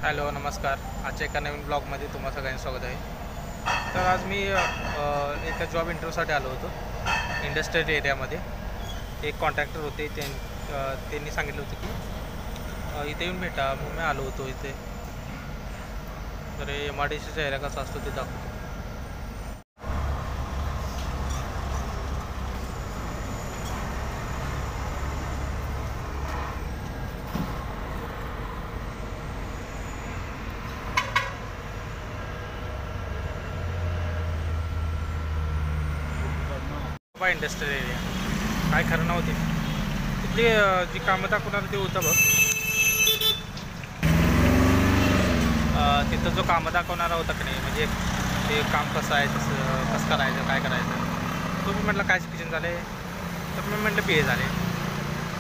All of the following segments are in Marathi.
हॅलो नमस्कार. आजच्या एका नवीन ब्लॉगमध्ये तुम्हा सगळ्यांचं स्वागत आहे. तर आज मी एका जॉब इंटरव्ह्यूसाठी आलो होतो इंडस्ट्रियल एरियामध्ये. एक कॉन्ट्रॅक्टर होते, त्यांनी सांगितलं होतं की इथे येऊन भेटा. मग मी आलो होतो इथे. तर MIDCचा एरिया कसा असतो ते दाखवतो. इंडस्ट्रियल एरिया काय खरं नव्हते तिथली जी कामं दाखवणार ते होतं बघ. तिथं जो कामं दाखवणारा होता की नाही, म्हणजे ते काम कसं आहे, कसं करायचं, काय करायचं. तो मी म्हटलं काय शिक्षण झाले, तर मी म्हटलं BA झाले.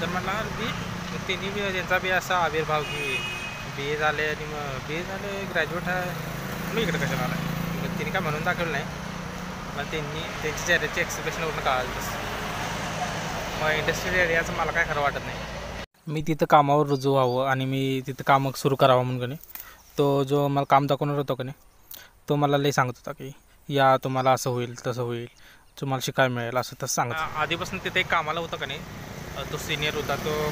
तर म्हटलं त्यांनी त्यांचा बी असा आविर्भाव की BA झाले आणि मग BA झाले, ग्रॅज्युएट आहे, मी इकडे कशाला आला. मग त्यांनी काय म्हणून दाखवलं नाही, मग त्यांची चेहऱ्याची एक्सप्रेशनवरून कळालं तसं. मग इंडस्ट्रियल एरियाचं मला काय खरं वाटत नाही. मी तिथं कामावर रुजू व्हावं आणि मी तिथं काम सुरू करावं म्हणून का नाही, तो जो मला काम दाखवणार होता का नाही, तो मला लई सांगत होता की या तुम्हाला असं होईल तसं होईल, तुम्हाला शिकायला मिळेल, असं तसं सांगत. आधीपासून तिथे एक कामाला होता का नाही, तो सिनियर होता. तो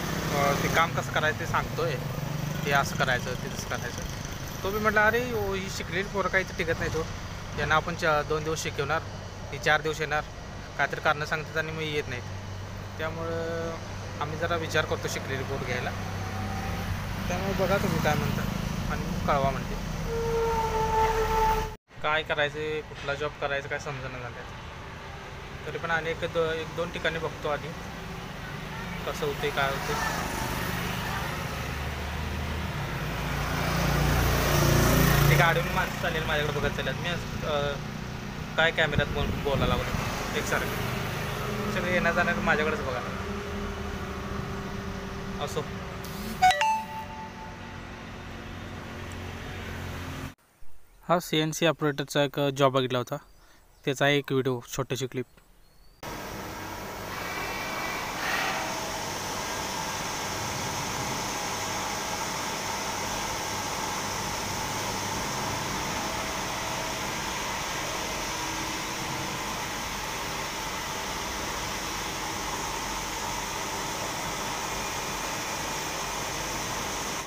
ते काम कसं करायचं ते सांगतोय, ते असं करायचं ते तसं करायचं. तो मी म्हटलं अरे ही शिकलेली पोरं काही टिकत नाही. तो त्यांना आपण 2 दिवस शिकवणार, ती 4 दिवस येणार, काहीतरी कारणं सांगतात आणि मग येत नाहीत. त्यामुळं आम्ही जरा विचार करतो शिकलेली पोरं घ्यायला. त्यामुळे बघा तुम्ही काय म्हणता आणि कळवा म्हणते. काय करायचं, कुठला जॉब करायचं काय समजणं झालं. तरी पण आणि एक दोन ठिकाणी बघतो आधी कसं होते काय होते. ते गाडीवर माणसं चालेल माझ्याकडे बघत चालेल. मी काय कॅमेऱ्यात बोलायला लागलो एकसारखं. सगळे येण्या जाणार माझ्याकडेच बघा असो. हा CNC ऑपरेटरचा एक जॉब बघितला होता, त्याचा एक व्हिडिओ छोटीशी क्लिप.